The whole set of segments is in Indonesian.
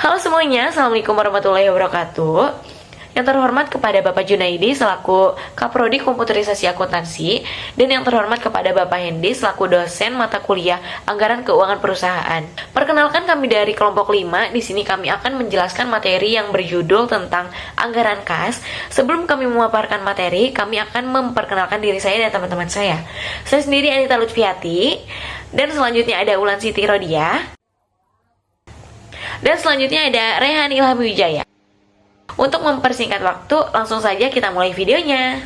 Halo semuanya, Assalamualaikum warahmatullahi wabarakatuh. Yang terhormat kepada Bapak Junaidi selaku Kaprodi Komputerisasi Akuntansi, dan yang terhormat kepada Bapak Hendi selaku dosen mata kuliah Anggaran Keuangan Perusahaan. Perkenalkan, kami dari kelompok 5. Di sini kami akan menjelaskan materi yang berjudul tentang anggaran kas. Sebelum kami memaparkan materi, kami akan memperkenalkan diri saya dan teman-teman saya. Saya sendiri Anita Lutfiati, dan selanjutnya ada Ulan Siti Rodia. Dan selanjutnya ada Rehan Ilham Wijaya. Untuk mempersingkat waktu, langsung saja kita mulai videonya.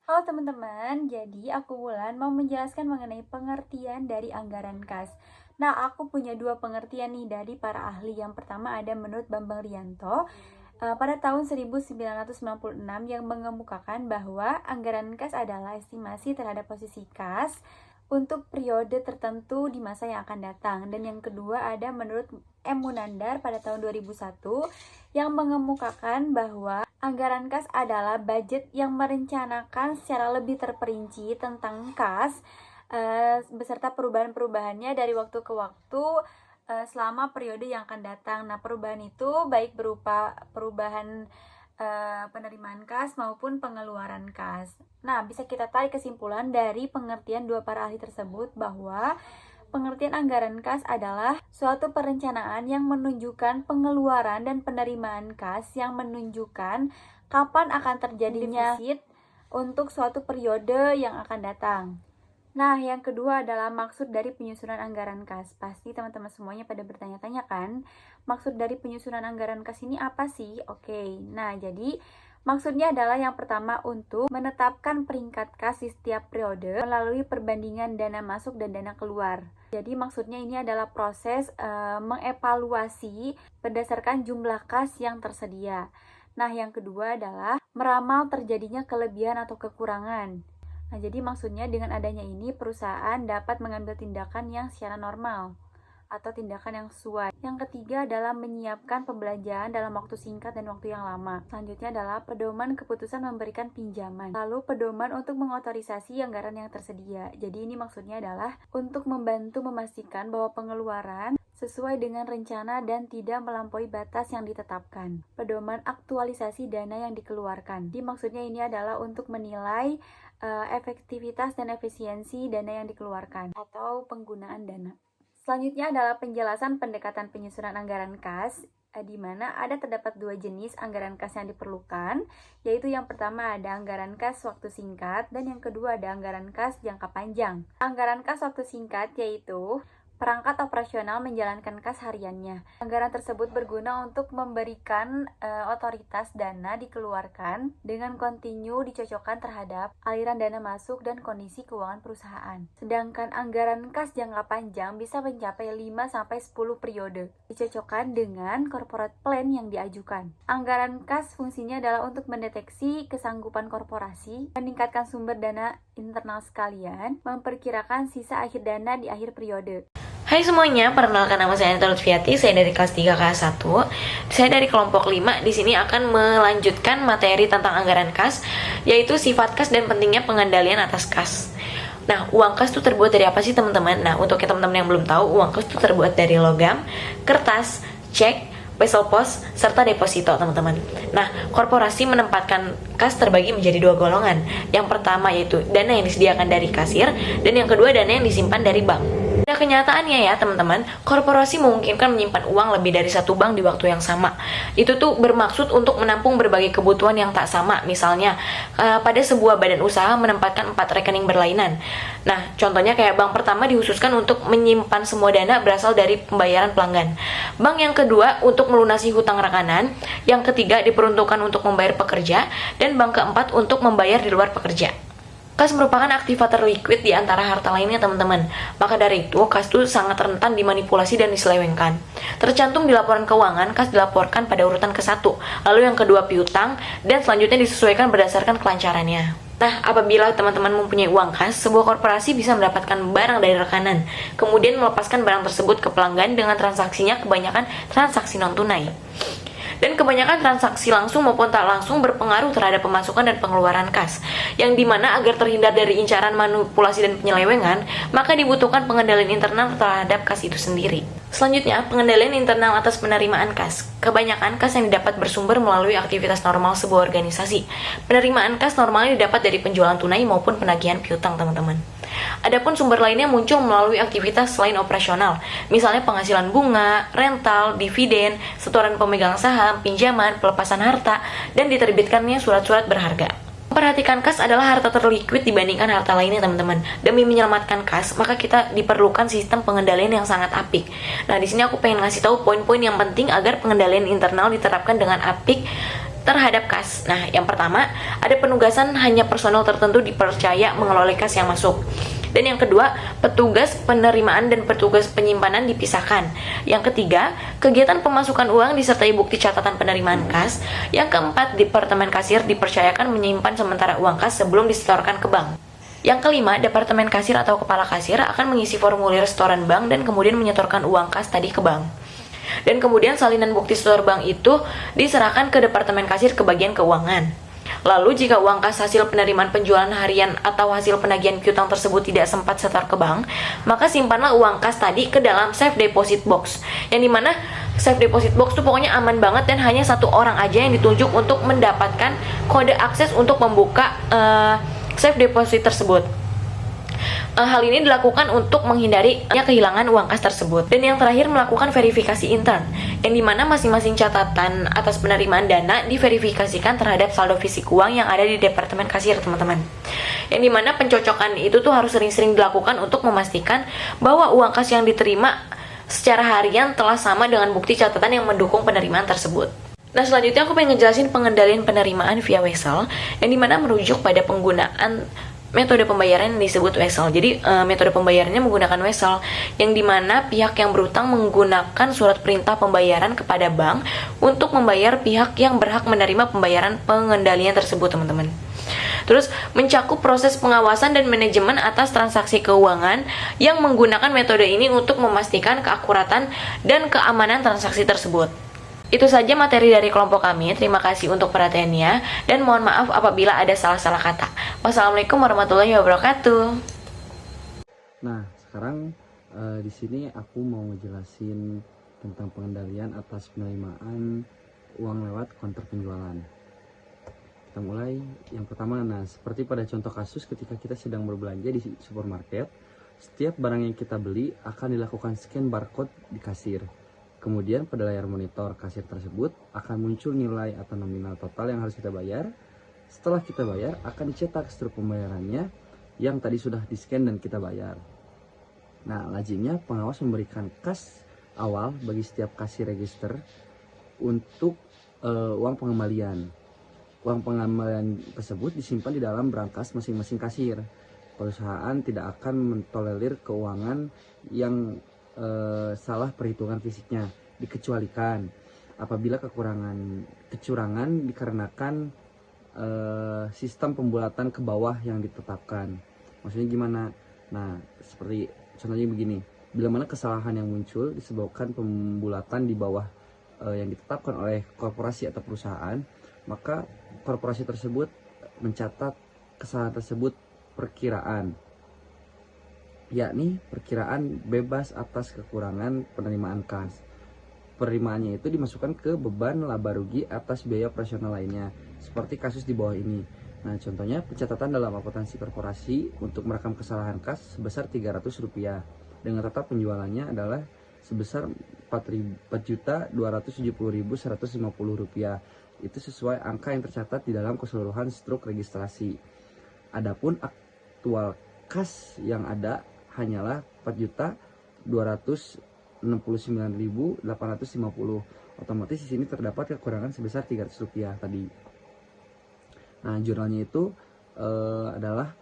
Halo teman-teman, jadi aku Wulan mau menjelaskan mengenai pengertian dari anggaran kas. Nah, aku punya dua pengertian nih dari para ahli. Yang pertama ada menurut Bambang Rianto pada tahun 1996 yang mengemukakan bahwa anggaran kas adalah estimasi terhadap posisi kas untuk periode tertentu di masa yang akan datang. Dan yang kedua ada menurut M. Munandar pada tahun 2001 yang mengemukakan bahwa anggaran kas adalah budget yang merencanakan secara lebih terperinci tentang kas beserta perubahan-perubahannya dari waktu ke waktu selama periode yang akan datang. Nah, perubahan itu baik berupa perubahan penerimaan kas maupun pengeluaran kas. Nah, bisa kita tarik kesimpulan dari pengertian dua para ahli tersebut bahwa pengertian anggaran kas adalah suatu perencanaan yang menunjukkan pengeluaran dan penerimaan kas yang menunjukkan kapan akan terjadinya defisit untuk suatu periode yang akan datang. Nah, yang kedua adalah maksud dari penyusunan anggaran kas. Pasti teman-teman semuanya pada bertanya-tanya kan, maksud dari penyusunan anggaran kas ini apa sih? Oke, nah jadi maksudnya adalah yang pertama untuk menetapkan peringkat kas di setiap periode melalui perbandingan dana masuk dan dana keluar. Jadi maksudnya ini adalah proses mengevaluasi berdasarkan jumlah kas yang tersedia. Nah, yang kedua adalah meramal terjadinya kelebihan atau kekurangan. Nah, jadi maksudnya dengan adanya ini perusahaan dapat mengambil tindakan yang secara normal atau tindakan yang sesuai. Yang ketiga adalah menyiapkan pembelanjaan dalam waktu singkat dan waktu yang lama. Selanjutnya adalah pedoman keputusan memberikan pinjaman. Lalu pedoman untuk mengotorisasi anggaran yang tersedia. Jadi ini maksudnya adalah untuk membantu memastikan bahwa pengeluaran sesuai dengan rencana dan tidak melampaui batas yang ditetapkan. Pedoman aktualisasi dana yang dikeluarkan. Jadi maksudnya ini adalah untuk menilai efektivitas dan efisiensi dana yang dikeluarkan atau penggunaan dana. Selanjutnya adalah penjelasan pendekatan penyusunan anggaran kas, di mana terdapat dua jenis anggaran kas yang diperlukan, yaitu yang pertama ada anggaran kas waktu singkat dan yang kedua ada anggaran kas jangka panjang. Anggaran kas waktu singkat yaitu perangkat operasional menjalankan kas hariannya. Anggaran tersebut berguna untuk memberikan otoritas dana dikeluarkan dengan kontinu dicocokkan terhadap aliran dana masuk dan kondisi keuangan perusahaan. Sedangkan anggaran kas jangka panjang bisa mencapai 5-10 periode, dicocokkan dengan corporate plan yang diajukan. Anggaran kas fungsinya adalah untuk mendeteksi kesanggupan korporasi, meningkatkan sumber dana internal sekalian, memperkirakan sisa akhir dana di akhir periode. Hai semuanya, perkenalkan nama saya Anita Lutfiati, saya dari kelas 3 KS 1. Saya dari kelompok 5, di sini akan melanjutkan materi tentang anggaran kas, yaitu sifat kas dan pentingnya pengendalian atas kas. Nah, uang kas itu terbuat dari apa sih teman-teman? Nah, untuk teman-teman yang belum tahu, uang kas itu terbuat dari logam, kertas, cek, wesel pos, serta deposito teman-teman. Nah, korporasi menempatkan kas terbagi menjadi dua golongan. Yang pertama yaitu dana yang disediakan dari kasir, dan yang kedua dana yang disimpan dari bank. Pada kenyataannya ya teman-teman, korporasi memungkinkan menyimpan uang lebih dari satu bank di waktu yang sama. Itu tuh bermaksud untuk menampung berbagai kebutuhan yang tak sama. Misalnya, pada sebuah badan usaha menempatkan 4 rekening berlainan. Nah, contohnya kayak bank pertama dikhususkan untuk menyimpan semua dana berasal dari pembayaran pelanggan. Bank yang kedua untuk melunasi hutang rekanan. Yang ketiga diperuntukkan untuk membayar pekerja. Dan bank keempat untuk membayar di luar pekerja. Kas merupakan aktivator liquid di antara harta lainnya teman-teman. Maka dari itu, kas itu sangat rentan dimanipulasi dan diselewengkan. Tercantum di laporan keuangan, kas dilaporkan pada urutan ke-1, lalu yang kedua piutang, dan selanjutnya disesuaikan berdasarkan kelancarannya. Nah, apabila teman-teman mempunyai uang kas, sebuah korporasi bisa mendapatkan barang dari rekanan, kemudian melepaskan barang tersebut ke pelanggan dengan transaksinya kebanyakan transaksi non-tunai. Dan kebanyakan transaksi langsung maupun tak langsung berpengaruh terhadap pemasukan dan pengeluaran kas, yang dimana agar terhindar dari incaran manipulasi dan penyelewengan, maka dibutuhkan pengendalian internal terhadap kas itu sendiri. Selanjutnya, pengendalian internal atas penerimaan kas. Kebanyakan kas yang didapat bersumber melalui aktivitas normal sebuah organisasi. Penerimaan kas normalnya didapat dari penjualan tunai maupun penagihan piutang, teman-teman. Adapun sumber lainnya muncul melalui aktivitas selain operasional, misalnya penghasilan bunga, rental, dividen, setoran pemegang saham, pinjaman, pelepasan harta, dan diterbitkannya surat-surat berharga. Memperhatikan kas adalah harta terliquid dibandingkan harta lainnya, teman-teman. Demi menyelamatkan kas, maka kita diperlukan sistem pengendalian yang sangat apik. Nah, di sini aku pengen ngasih tahu poin-poin yang penting agar pengendalian internal diterapkan dengan apik terhadap kas. Nah, yang pertama, ada penugasan hanya personel tertentu dipercaya mengelola kas yang masuk. Dan yang kedua, petugas penerimaan dan petugas penyimpanan dipisahkan. Yang ketiga, kegiatan pemasukan uang disertai bukti catatan penerimaan kas. Yang keempat, Departemen Kasir dipercayakan menyimpan sementara uang kas sebelum disetorkan ke bank. Yang kelima, Departemen Kasir atau Kepala Kasir akan mengisi formulir setoran bank dan kemudian menyetorkan uang kas tadi ke bank. Dan kemudian salinan bukti setor bank itu diserahkan ke Departemen Kasir ke bagian keuangan. Lalu jika uang kas hasil penerimaan penjualan harian atau hasil penagihan piutang tersebut tidak sempat setor ke bank, maka simpanlah uang kas tadi ke dalam safe deposit box. Yang dimana safe deposit box itu pokoknya aman banget dan hanya satu orang aja yang ditunjuk untuk mendapatkan kode akses untuk membuka safe deposit tersebut. Hal ini dilakukan untuk menghindari kehilangan uang kas tersebut. Dan yang terakhir, melakukan verifikasi intern, yang dimana masing-masing catatan atas penerimaan dana diverifikasikan terhadap saldo fisik uang yang ada di Departemen Kasir, teman-teman. Yang dimana pencocokan itu tuh harus sering-sering dilakukan untuk memastikan bahwa uang kas yang diterima secara harian telah sama dengan bukti catatan yang mendukung penerimaan tersebut. Nah, selanjutnya aku pengen ngejelasin pengendalian penerimaan via Wesel, yang dimana merujuk pada penggunaan metode pembayaran yang disebut Wesel. Jadi metode pembayarannya menggunakan Wesel, yang dimana pihak yang berutang menggunakan surat perintah pembayaran kepada bank untuk membayar pihak yang berhak menerima pembayaran pengendalian tersebut, teman-teman. Terus mencakup proses pengawasan dan manajemen atas transaksi keuangan yang menggunakan metode ini untuk memastikan keakuratan dan keamanan transaksi tersebut. Itu saja materi dari kelompok kami. Terima kasih untuk perhatiannya dan mohon maaf apabila ada salah-salah kata. Wassalamualaikum warahmatullahi wabarakatuh. Nah, sekarang di sini aku mau ngejelasin tentang pengendalian atas penerimaan uang lewat konter penjualan. Kita mulai yang pertama. Nah, seperti pada contoh kasus ketika kita sedang berbelanja di supermarket, setiap barang yang kita beli akan dilakukan scan barcode di kasir. Kemudian pada layar monitor kasir tersebut akan muncul nilai atau nominal total yang harus kita bayar. Setelah kita bayar akan dicetak struk pembayarannya yang tadi sudah di-scan dan kita bayar. Nah, lazimnya pengawas memberikan kas awal bagi setiap kasir register untuk uang pengembalian. Uang pengembalian tersebut disimpan di dalam brankas masing-masing kasir. Perusahaan tidak akan mentolerir keuangan yang salah perhitungan fisiknya, dikecualikan apabila kecurangan dikarenakan sistem pembulatan ke bawah yang ditetapkan. Maksudnya gimana? Nah, seperti contohnya begini, bila mana kesalahan yang muncul disebabkan pembulatan di bawah yang ditetapkan oleh korporasi atau perusahaan, maka korporasi tersebut mencatat kesalahan tersebut perkiraan, yakni perkiraan bebas atas kekurangan penerimaan kas. Penerimaannya itu dimasukkan ke beban laba rugi atas biaya operasional lainnya, seperti kasus di bawah ini. Nah, contohnya pencatatan dalam akuntansi korporasi untuk merekam kesalahan kas sebesar Rp300 dengan total penjualannya adalah sebesar Rp4.270.150. Itu sesuai angka yang tercatat di dalam keseluruhan struk registrasi. Adapun aktual kas yang ada hanyalah Rp4.269.850. Otomatis di sini terdapat kekurangan sebesar Rp300 tadi. Nah, jurnalnya itu adalah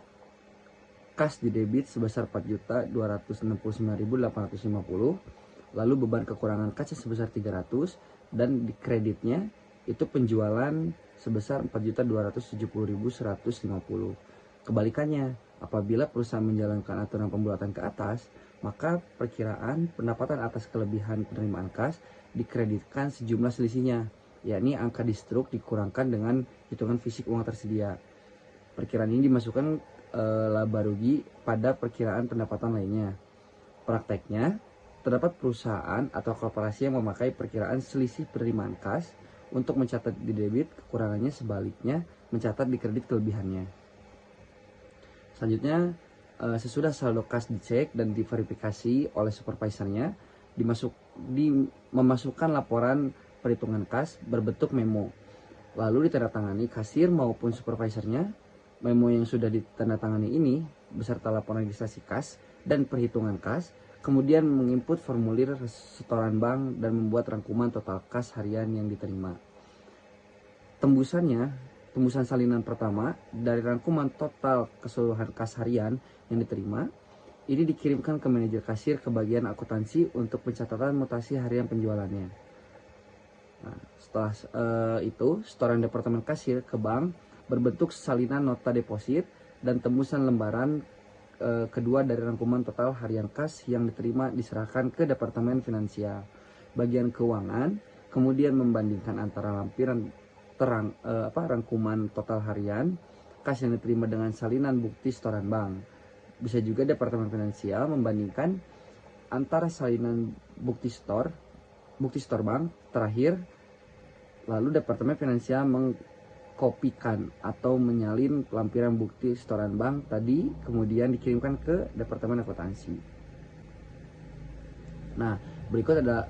kas di debit sebesar Rp4.269.850, lalu beban kekurangan kas sebesar 300, dan di kreditnya itu penjualan sebesar Rp4.270.150. Kebalikannya, apabila perusahaan menjalankan aturan pembulatan ke atas, maka perkiraan pendapatan atas kelebihan penerimaan kas dikreditkan sejumlah selisihnya, yakni angka di struk dikurangkan dengan hitungan fisik uang tersedia. Perkiraan ini dimasukkan laba rugi pada perkiraan pendapatan lainnya. Prakteknya, terdapat perusahaan atau korporasi yang memakai perkiraan selisih penerimaan kas untuk mencatat di debit kekurangannya, sebaliknya mencatat di kredit kelebihannya. Selanjutnya, sesudah saldo kas dicek dan diverifikasi oleh supervisornya, memasukkan laporan perhitungan kas berbentuk memo, lalu ditandatangani kasir maupun supervisornya. Memo yang sudah ditandatangani ini beserta laporan registrasi kas dan perhitungan kas, kemudian menginput formulir setoran bank dan membuat rangkuman total kas harian yang diterima. Tembusan salinan pertama dari rangkuman total keseluruhan kas harian yang diterima ini dikirimkan ke manajer kasir ke bagian akuntansi untuk pencatatan mutasi harian penjualannya. Nah, setelah itu, setoran departemen kasir ke bank berbentuk salinan nota deposit dan tembusan lembaran kedua dari rangkuman total harian kas yang diterima diserahkan ke departemen finansial. Bagian keuangan kemudian membandingkan antara lampiran rangkuman total harian kas yang diterima dengan salinan bukti setoran bank. Bisa juga departemen finansial membandingkan antara salinan bukti store bank terakhir, lalu departemen finansial mengkopikan atau menyalin lampiran bukti setoran bank tadi, kemudian dikirimkan ke departemen akuntansi. Nah, berikut ada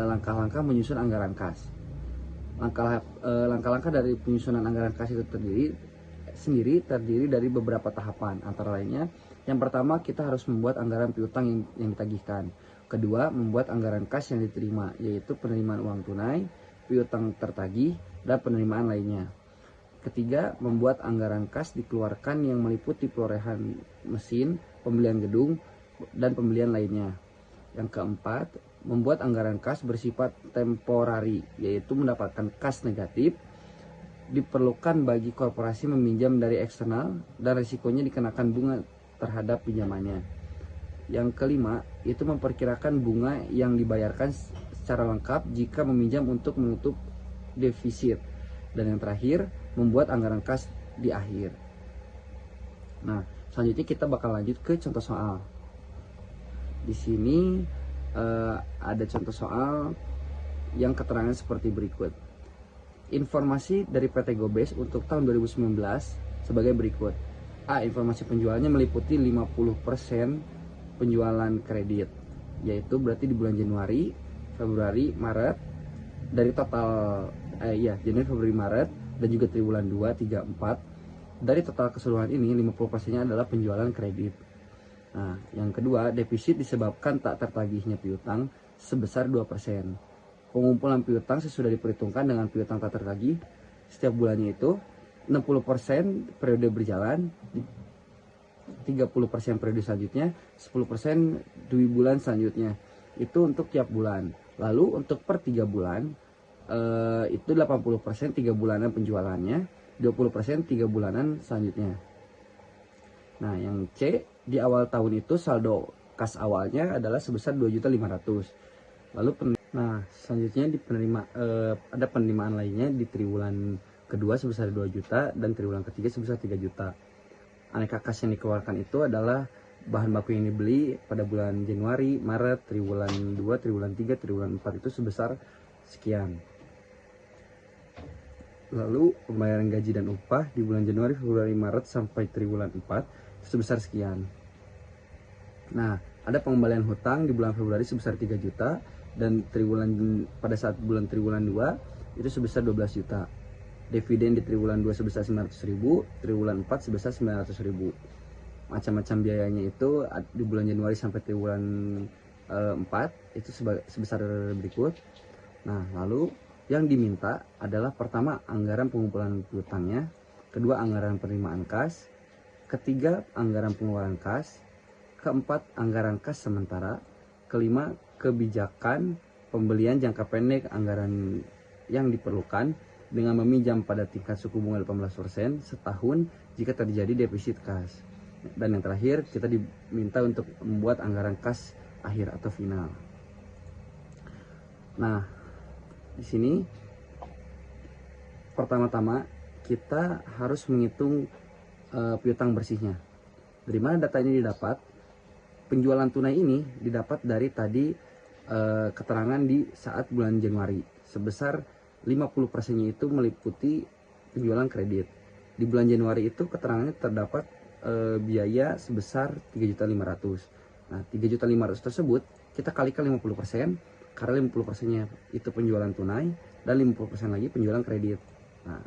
langkah-langkah menyusun anggaran kas. Langkah-langkah dari penyusunan anggaran kas itu terdiri dari beberapa tahapan, antara lainnya yang pertama, kita harus membuat anggaran piutang yang ditagihkan. Kedua, membuat anggaran kas yang diterima, yaitu penerimaan uang tunai, piutang tertagih, dan penerimaan lainnya. Ketiga, membuat anggaran kas dikeluarkan yang meliputi perolehan mesin, pembelian gedung, dan pembelian lainnya. Yang keempat, membuat anggaran kas bersifat temporari, yaitu mendapatkan kas negatif diperlukan bagi korporasi meminjam dari eksternal dan risikonya dikenakan bunga terhadap pinjamannya. Yang kelima, itu memperkirakan bunga yang dibayarkan secara lengkap jika meminjam untuk menutup defisit. Dan yang terakhir, membuat anggaran kas di akhir. Nah, selanjutnya kita bakal lanjut ke contoh soal. Di sini ada contoh soal yang keterangan seperti berikut. Informasi dari PT Gobes untuk tahun 2019 sebagai berikut. A. Informasi penjualannya meliputi 50% penjualan kredit, yaitu berarti di bulan Januari, Februari, Maret. Dari total Januari, Februari, Maret, dan juga triwulan 2, 3, 4. Dari total keseluruhan ini 50%-nya adalah penjualan kredit. Nah, yang kedua, defisit disebabkan tak tertagihnya piutang sebesar 2%. Pengumpulan piutang sesudah diperhitungkan dengan piutang tak tertagih setiap bulannya itu 60% periode berjalan, 30% periode selanjutnya, 10% 2 bulan selanjutnya. Itu untuk tiap bulan. Lalu untuk per 3 bulan itu 80% 3 bulanan penjualannya, 20% 3 bulanan selanjutnya. Nah, yang C, di awal tahun itu saldo kas awalnya adalah sebesar 2.500.000. Lalu selanjutnya ada penerimaan lainnya di triwulan kedua sebesar 2 juta dan triwulan ketiga sebesar 3 juta. Aneka kas yang dikeluarkan itu adalah bahan baku yang dibeli pada bulan Januari, Maret, triwulan 2, triwulan 3, triwulan 4 itu sebesar sekian. Lalu pembayaran gaji dan upah di bulan Januari, Februari, Maret sampai triwulan 4 sebesar sekian. Nah, ada pengembalian hutang di bulan Februari sebesar 3 juta dan pada saat triwulan 2 itu sebesar 12 juta. Dividen di triwulan 2 sebesar 900.000, triwulan 4 sebesar 900.000. Macam-macam biayanya itu di bulan Januari sampai triwulan 4 itu sebesar berikut. Nah, lalu yang diminta adalah pertama anggaran pengumpulan piutangnya, kedua anggaran penerimaan kas, ketiga anggaran pengeluaran kas, keempat anggaran kas sementara, kelima kebijakan pembelian jangka pendek anggaran yang diperlukan dengan meminjam pada tingkat suku bunga 18% setahun jika terjadi defisit kas. Dan yang terakhir, kita diminta untuk membuat anggaran kas akhir atau final. Nah, di sini pertama-tama kita harus menghitung piutang bersihnya. Dari mana data ini didapat? Penjualan tunai ini didapat dari tadi keterangan di saat bulan Januari sebesar 50%-nya itu meliputi penjualan kredit. Di bulan Januari itu keterangannya terdapat biaya sebesar 3.500.000. Nah, 3.500.000 tersebut kita kalikan 50% karena 50%-nya itu penjualan tunai dan 50% lagi penjualan kredit. Nah,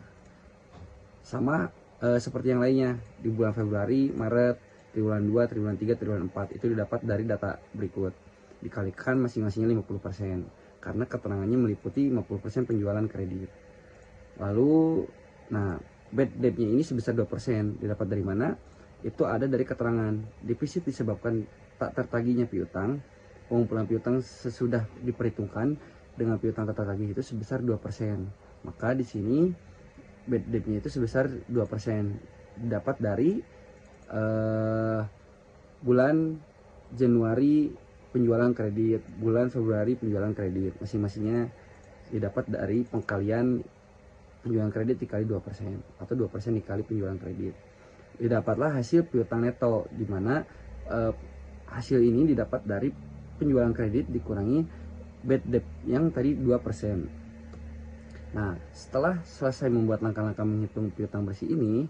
sama seperti yang lainnya di bulan Februari, Maret, triwulan 2, triwulan 3, triwulan 4 itu didapat dari data berikut. Dikalikan masing-masingnya 50% karena keterangannya meliputi 50% penjualan kredit. Lalu nah, bad debt-nya ini sebesar 2%. Didapat dari mana? Itu ada dari keterangan defisit disebabkan tak tertagihnya piutang. Pengumpulan piutang sesudah diperhitungkan dengan piutang tak tertagih itu sebesar 2%. Maka di sini bad debt-nya itu sebesar 2%. Dapat dari bulan Januari penjualan kredit, bulan Februari penjualan kredit. Masing-masingnya didapat dari pengkalian penjualan kredit dikali 2% atau 2% dikali penjualan kredit. Didapatlah hasil piutang neto, di mana hasil ini didapat dari penjualan kredit dikurangi bad debt yang tadi 2%. Nah, setelah selesai membuat langkah-langkah menghitung piutang bersih ini,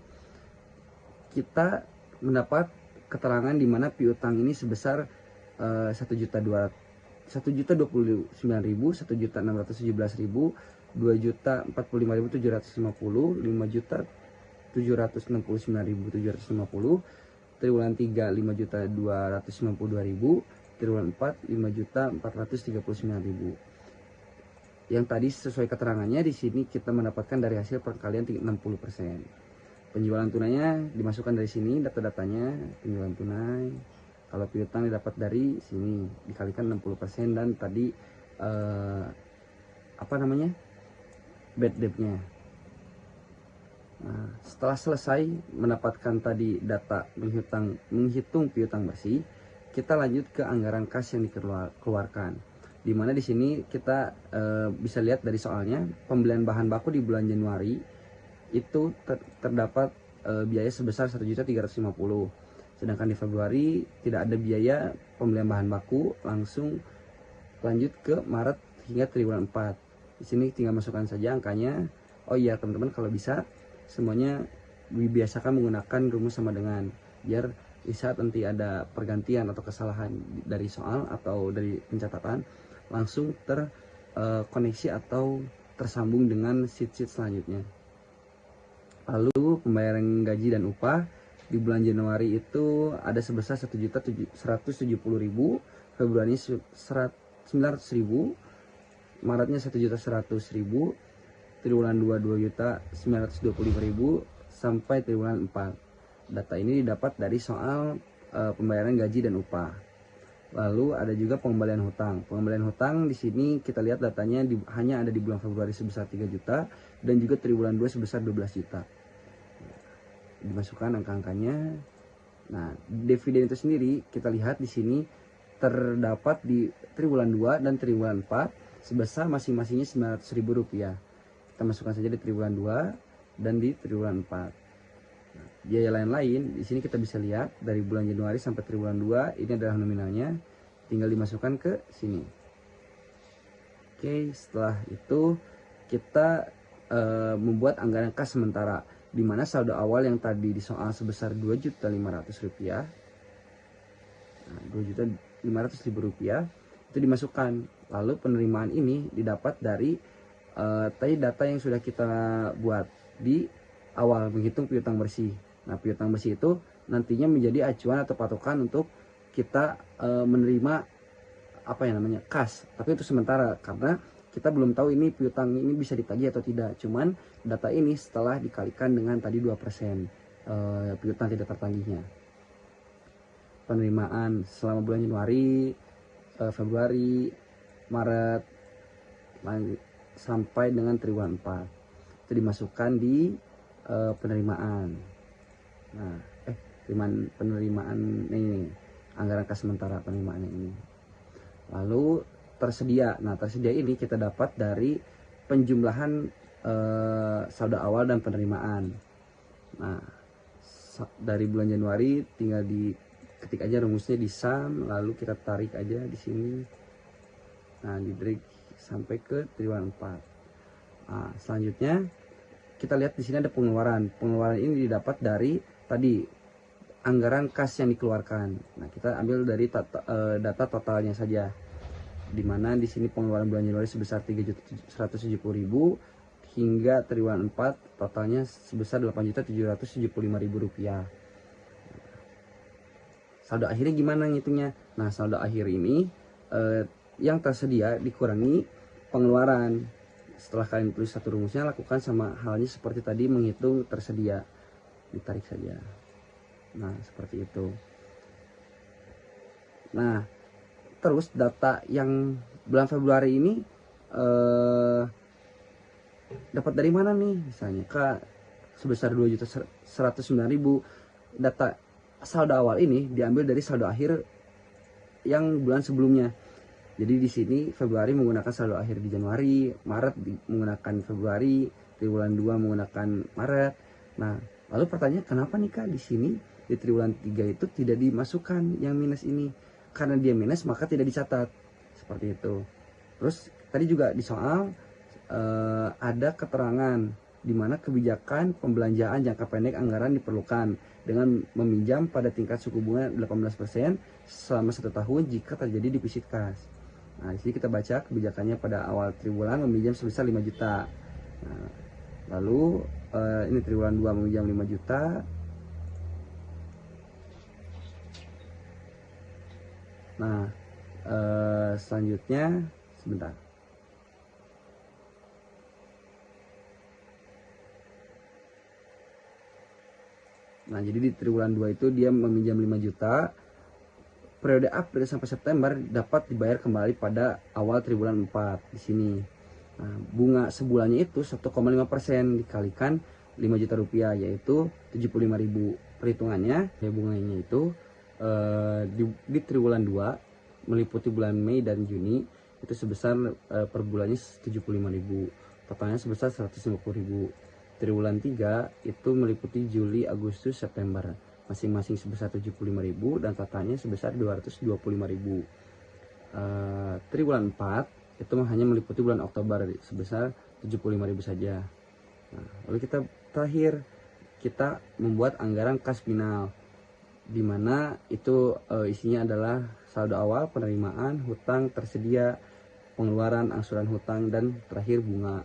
kita mendapat keterangan di mana piutang ini sebesar 1.29.000, 1.617.000, 2.045.750, 5.769.750, triwulan 3 5.292.000, triwulan 4 5.439.000. Yang tadi sesuai keterangannya di sini kita mendapatkan dari hasil perkalian 60%. Penjualan tunainya dimasukkan dari sini data-datanya, penjualan tunai. Kalau piutang didapat dari sini dikalikan 60% dan tadi bad debt-nya. Nah, setelah selesai mendapatkan tadi data menghitung piutang bersih, kita lanjut ke anggaran kas yang dikeluarkan. Dimana di sini kita bisa lihat dari soalnya pembelian bahan baku di bulan Januari itu terdapat biaya sebesar 1.350.000. Sedangkan di Februari tidak ada biaya pembelian bahan baku, langsung lanjut ke Maret hingga triwulan 4. Di sini tinggal masukkan saja angkanya. Oh iya teman-teman, kalau bisa semuanya dibiasakan menggunakan rumus sama dengan, biar di saat nanti ada pergantian atau kesalahan dari soal atau dari pencatatan langsung terkoneksi atau tersambung dengan sheet-sheet selanjutnya. Lalu pembayaran gaji dan upah di bulan Januari itu ada sebesar 1.170.000, Februari 900.000, Maretnya 1.100.000, triwulan 2 2.925.000 sampai triwulan 4. Data ini didapat dari soal pembayaran gaji dan upah. Lalu ada juga pengembalian hutang. Pengembalian hutang di sini kita lihat datanya hanya ada di bulan Februari sebesar 3 juta dan juga triwulan 2 sebesar 12 juta. Dimasukkan angka-angkanya. Nah, dividen itu sendiri kita lihat di sini terdapat di triwulan 2 dan triwulan 4 sebesar masing-masingnya Rp900.000. Kita masukkan saja di triwulan 2 dan di triwulan 4. Biaya lain-lain di sini kita bisa lihat dari bulan Januari sampai triwulan 2 ini adalah nominalnya, tinggal dimasukkan ke sini. Oke, setelah itu kita membuat anggaran kas sementara, di mana saldo awal yang tadi di soal sebesar Rp2.500.000, nah, Rp2.500.000 itu dimasukkan. Lalu penerimaan ini didapat dari tadi data yang sudah kita buat di awal menghitung piutang bersih. Nah, piutang bersih itu nantinya menjadi acuan atau patokan untuk kita menerima kas. Tapi itu sementara karena kita belum tahu ini piutang ini bisa ditagih atau tidak. Cuman data ini setelah dikalikan dengan tadi 2% piutang tidak tertagihnya. Penerimaan selama bulan Januari, Februari, Maret sampai dengan triwulan 4 itu dimasukkan di penerimaan. Nah, penerimaan ini anggaran kas sementara penerimaannya ini. Lalu tersedia. Nah, tersedia ini kita dapat dari penjumlahan saldo awal dan penerimaan. Nah, dari bulan Januari tinggal diketik aja rumusnya di sum, lalu kita tarik aja di sini. Nah, di drag sampai ke triwulan 4. Nah, selanjutnya kita lihat di sini ada pengeluaran. Pengeluaran ini didapat dari tadi anggaran kas yang dikeluarkan. Nah, kita ambil dari data totalnya saja. Dimana di sini pengeluaran bulan Januari sebesar 3.170.000 hingga triwulan 4 totalnya sebesar 8.775.000 rupiah. Saldo akhirnya gimana ngitungnya? Nah, saldo akhir ini yang tersedia dikurangi pengeluaran. Setelah kalian tulis satu rumusnya, lakukan sama halnya seperti tadi menghitung tersedia. Ditarik saja. Nah, seperti itu. Nah, terus data yang bulan Februari ini dapat dari mana nih? Misalnya sebesar 2.109.000. Data saldo awal ini diambil dari saldo akhir yang bulan sebelumnya. Jadi di sini Februari menggunakan saldo akhir di Januari, Maret menggunakan Februari, triwulan 2 menggunakan Maret. Nah, lalu pertanyaan kenapa nih Kak di sini di triwulan 3 itu tidak dimasukkan yang minus ini? Karena dia minus maka tidak dicatat. Seperti itu. Terus tadi juga di soal ada keterangan di mana kebijakan pembelanjaan jangka pendek anggaran diperlukan dengan meminjam pada tingkat suku bunga 18% selama 1 tahun jika terjadi defisit kas. Nah, di sini kita baca kebijakannya pada awal triwulan meminjam sebesar 5 juta. Nah, lalu ini triwulan 2 meminjam 5 juta. Nah, selanjutnya sebentar. Nah, jadi di triwulan 2 itu dia meminjam 5 juta. Periode April sampai September dapat dibayar kembali pada awal triwulan 4 di sini. Nah, bunga sebulannya itu 1,5% dikalikan 5 juta rupiah yaitu 75.000. Perhitungannya ya bunganya itu di triwulan 2 meliputi bulan Mei dan Juni itu sebesar per bulannya 75.000. Totalnya sebesar 150.000. Triwulan 3 itu meliputi Juli, Agustus, September masing-masing sebesar 75.000 dan totalnya sebesar 225.000. Triwulan 4 itu hanya meliputi bulan Oktober sebesar 75.000 saja. Nah, lalu kita terakhir kita membuat anggaran kas final di mana itu isinya adalah saldo awal, penerimaan, hutang tersedia, pengeluaran, angsuran hutang dan terakhir bunga.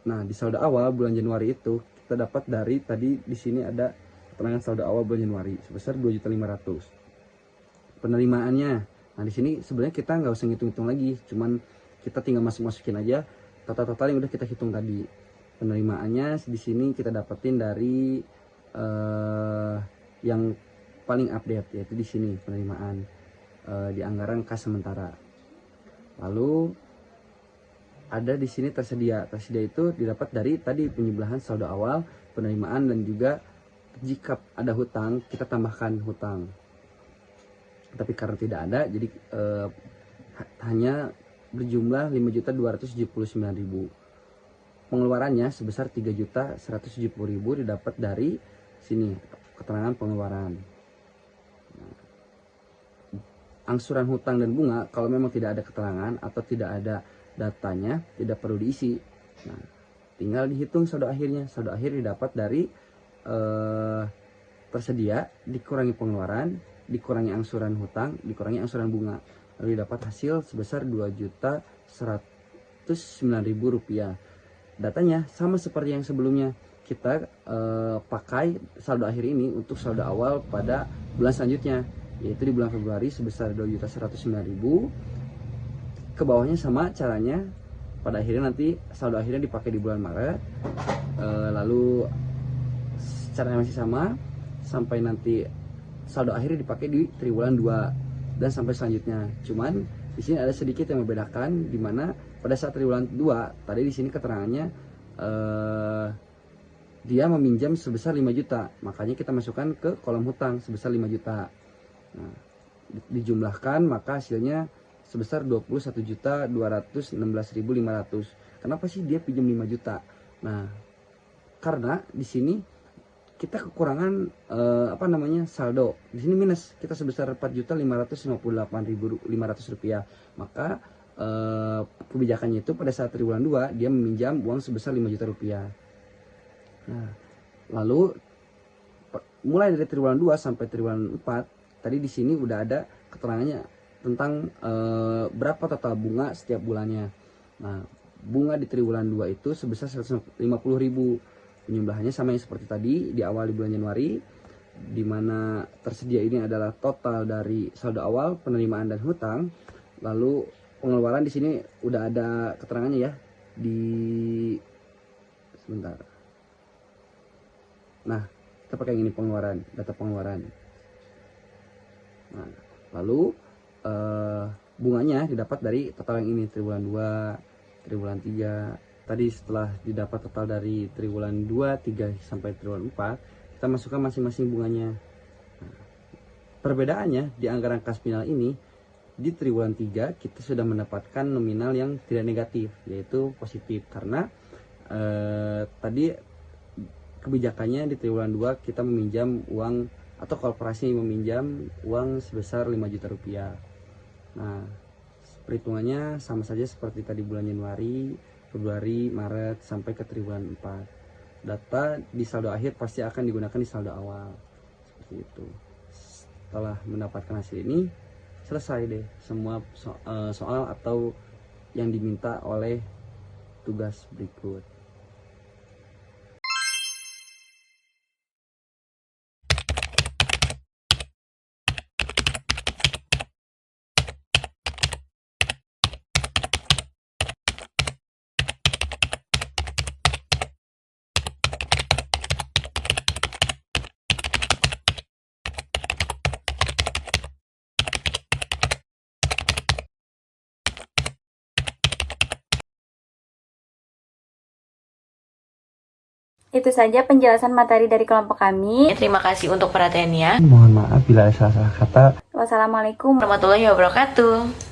Nah, di saldo awal bulan Januari itu kita dapat dari tadi di sini ada keterangan saldo awal bulan Januari sebesar 2.500.000. Penerimaannya, nah di sini sebenarnya kita nggak usah ngitung-ngitung lagi, cuman kita tinggal masukin aja total yang udah kita hitung tadi. Penerimaannya di sini kita dapetin dari yang paling update yaitu di sini penerimaan di anggaran kas sementara. Lalu ada di sini tersedia itu didapat dari tadi penjumlahan saldo awal, penerimaan dan juga jika ada hutang kita tambahkan hutang. Tapi karena tidak ada jadi hanya berjumlah 5.279.000. Pengeluarannya sebesar 3.170.000 didapat dari sini keterangan pengeluaran. Nah, angsuran hutang dan bunga kalau memang tidak ada keterangan atau tidak ada datanya tidak perlu diisi. Nah, tinggal dihitung saldo akhirnya. Saldo akhir didapat dari tersedia dikurangi pengeluaran, dikurangi angsuran hutang, dikurangi angsuran bunga. Lalu dapat hasil sebesar 2.109.000 rupiah. Datanya sama seperti yang sebelumnya. Kita pakai saldo akhir ini untuk saldo awal pada bulan selanjutnya, yaitu di bulan Februari sebesar 2.109.000. Ke bawahnya sama caranya. Pada akhirnya nanti saldo akhirnya dipakai di bulan Maret. Lalu caranya masih sama sampai nanti saldo akhirnya dipakai di triwulan 2 dan sampai selanjutnya. Cuman di sini ada sedikit yang membedakan, di mana pada saat triwulan 2 tadi di sini keterangannya dia meminjam sebesar 5 juta, makanya kita masukkan ke kolom hutang sebesar 5 juta. Nah, dijumlahkan maka hasilnya sebesar 21.216.500. Kenapa sih dia pinjam 5 juta? Nah, karena di sini kita kekurangan saldo. Di sini minus, kita sebesar 4.558.500 rupiah. Maka kebijakannya itu pada saat triwulan 2 dia meminjam uang sebesar 5 juta rupiah. Nah, lalu mulai dari triwulan 2 sampai triwulan 4 tadi di sini udah ada keterangannya tentang berapa total bunga setiap bulannya. Nah, bunga di triwulan 2 itu sebesar 150.000. Penjumlahannya sama yang seperti tadi di awal di bulan Januari, di mana tersedia ini adalah total dari saldo awal, penerimaan dan hutang. Lalu pengeluaran di sini udah ada keterangannya ya sebentar. Nah, kita pakai yang ini pengeluaran, data pengeluaran. Nah, lalu bunganya didapat dari total yang ini triwulan 2, triwulan 3. Tadi setelah didapat total dari triwulan 2, 3 sampai triwulan 4, kita masukkan masing-masing bunganya. Nah, perbedaannya di anggaran kas final ini, di triwulan 3 kita sudah mendapatkan nominal yang tidak negatif, yaitu positif, karena tadi kebijakannya di triwulan 2 kita meminjam uang, atau korporasi meminjam uang sebesar 5 juta rupiah. Nah, perhitungannya sama saja seperti tadi bulan Januari, Februari, Maret, sampai ke triwulan 4. Data di saldo akhir pasti akan digunakan di saldo awal. Seperti itu. Setelah mendapatkan hasil ini, selesai deh semua soal atau yang diminta oleh tugas berikut. Itu saja penjelasan materi dari kelompok kami. Terima kasih untuk perhatiannya. Mohon maaf bila ada salah kata. Wassalamualaikum Warahmatullahi wabarakatuh.